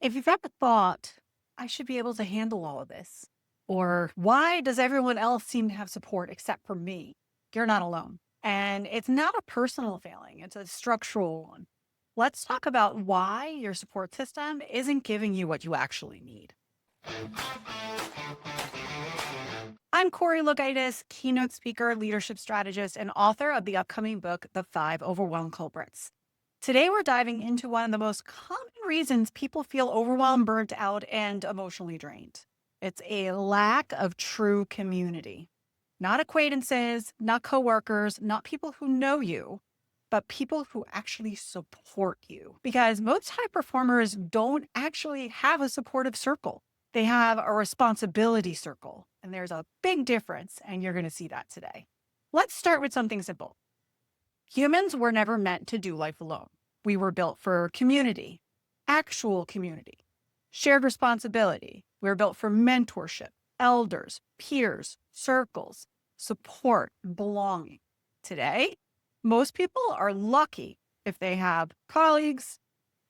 If you've ever thought, I should be able to handle all of this, or why does everyone else seem to have support except for me? You're not alone. And it's not a personal failing, it's a structural one. Let's talk about why your support system isn't giving you what you actually need. I'm Corrie Lo, keynote speaker, leadership strategist, and author of the upcoming book, The Five Overwhelm Culprits. Today, we're diving into one of the most common reasons people feel overwhelmed, burnt out, and emotionally drained. It's a lack of true community. Not acquaintances, not coworkers, not people who know you, but people who actually support you. Because most high performers don't actually have a supportive circle. They have a responsibility circle, and there's a big difference, and you're going to see that today. Let's start with something simple. Humans were never meant to do life alone. We were built for community, actual community, shared responsibility. We were built for mentorship, elders, peers, circles, support, belonging. Today, most people are lucky if they have colleagues,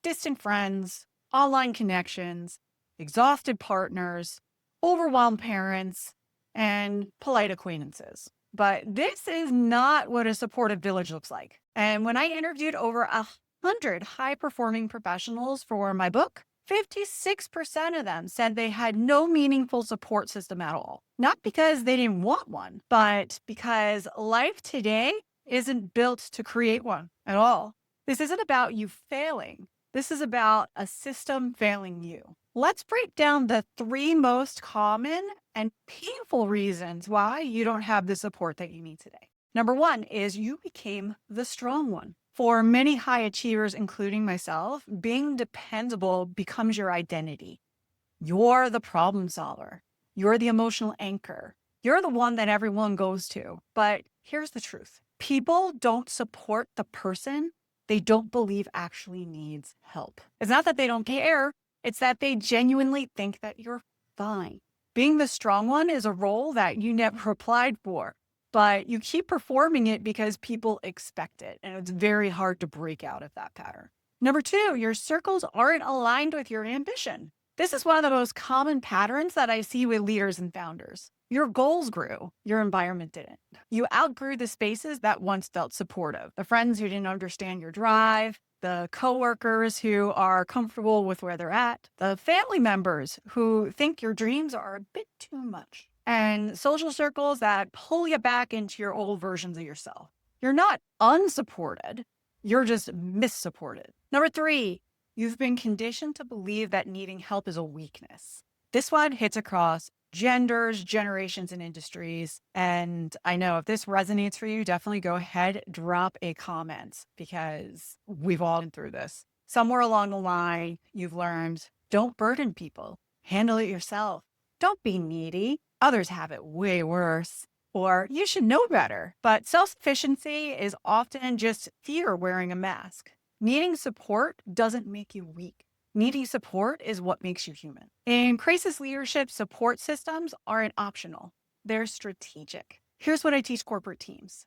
distant friends, online connections, exhausted partners, overwhelmed parents, and polite acquaintances. But this is not what a supportive village looks like. And when I interviewed over 100 high-performing professionals for my book, 56% of them said they had no meaningful support system at all. Not because they didn't want one, but because life today isn't built to create one at all. This isn't about you failing. This is about a system failing you. Let's break down the three most common and painful reasons why you don't have the support that you need today. Number one is you became the strong one. For many high achievers, including myself, being dependable becomes your identity. You're the problem solver. You're the emotional anchor. You're the one that everyone goes to. But here's the truth. People don't support the person they don't believe actually needs help. It's not that they don't care. It's that they genuinely think that you're fine. Being the strong one is a role that you never applied for, but you keep performing it because people expect it, and it's very hard to break out of that pattern. Number two, your circles aren't aligned with your ambition. This is one of the most common patterns that I see with leaders and founders. Your goals grew, your environment didn't. You outgrew the spaces that once felt supportive, the friends who didn't understand your drive, the coworkers who are comfortable with where they're at, the family members who think your dreams are a bit too much, and social circles that pull you back into your old versions of yourself. You're not unsupported, you're just missupported. Number three, you've been conditioned to believe that needing help is a weakness. This one hits across genders, generations, and industries. And I know if this resonates for you, definitely go ahead, drop a comment because we've all been through this. Somewhere along the line, you've learned, don't burden people, handle it yourself. Don't be needy. Others have it way worse. Or you should know better. But self-sufficiency is often just fear wearing a mask. Needing support doesn't make you weak. Needing support is what makes you human. In crisis leadership, support systems aren't optional. They're strategic. Here's what I teach corporate teams.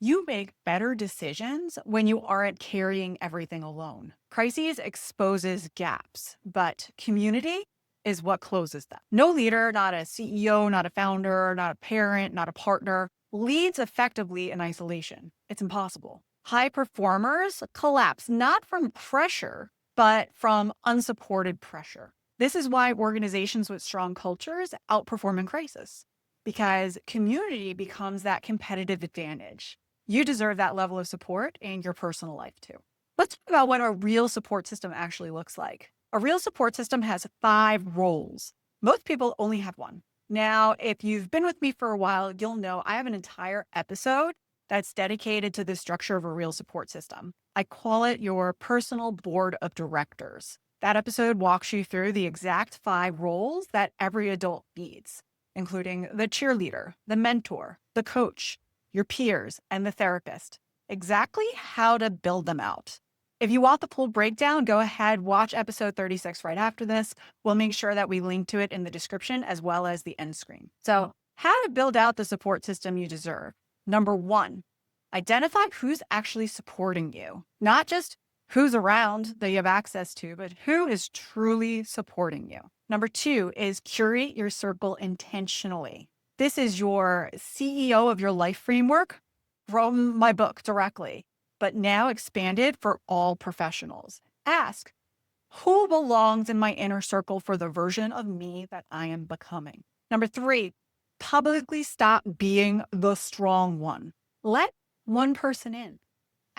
You make better decisions when you aren't carrying everything alone. Crises exposes gaps, but community is what closes them. No leader, not a CEO, not a founder, not a parent, not a partner, leads effectively in isolation. It's impossible. High performers collapse not from pressure, but from unsupported pressure. This is why organizations with strong cultures outperform in crisis, because community becomes that competitive advantage. You deserve that level of support in your personal life too. Let's talk about what a real support system actually looks like. A real support system has 5 roles. Most people only have one. Now, if you've been with me for a while, you'll know I have an entire episode that's dedicated to the structure of a real support system. I call it your personal board of directors. That episode walks you through the exact 5 roles that every adult needs, including the cheerleader, the mentor, the coach, your peers, and the therapist. Exactly how to build them out. If you want the full breakdown, go ahead, watch episode 36 right after this. We'll make sure that we link to it in the description as well as the end screen. So, how to build out the support system you deserve. Number 1, identify who's actually supporting you, not just who's around that you have access to, but who is truly supporting you. Number 2 is curate your circle intentionally. This is your CEO of your life framework from my book directly, but now expanded for all professionals. Ask, who belongs in my inner circle for the version of me that I am becoming? Number 3, publicly stop being the strong one. Let one person in.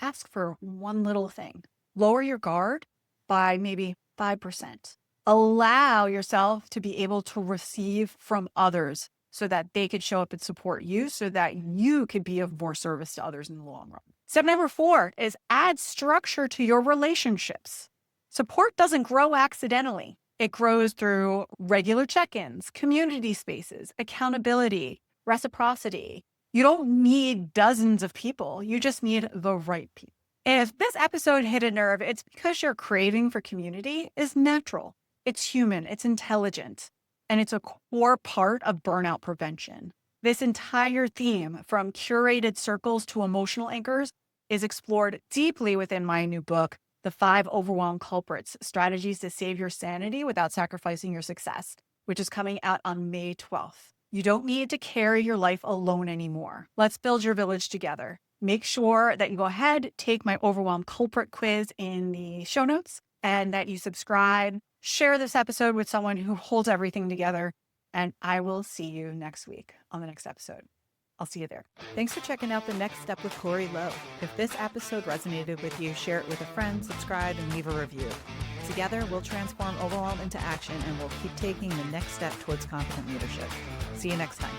Ask for one little thing. Lower your guard by maybe 5%. Allow yourself to be able to receive from others so that they could show up and support you so that you could be of more service to others in the long run. Step number 4 is add structure to your relationships. Support doesn't grow accidentally. It grows through regular check-ins, community spaces, accountability, reciprocity. You don't need dozens of people. You just need the right people. If this episode hit a nerve, it's because your craving for community is natural. It's human, it's intelligent, and it's a core part of burnout prevention. This entire theme, from curated circles to emotional anchors, is explored deeply within my new book, The Five Overwhelm Culprits, Strategies to Save Your Sanity Without Sacrificing Your Success, which is coming out on May 12th. You don't need to carry your life alone anymore. Let's build your village together. Make sure that you go ahead, take my Overwhelm Culprit quiz in the show notes, and that you subscribe. Share this episode with someone who holds everything together, and I will see you next week on the next episode. I'll see you there. Thanks for checking out The Next Step with Corrie Lo. If this episode resonated with you, share it with a friend, subscribe, and leave a review. Together, we'll transform overwhelm into action, and we'll keep taking the next step towards confident leadership. See you next time.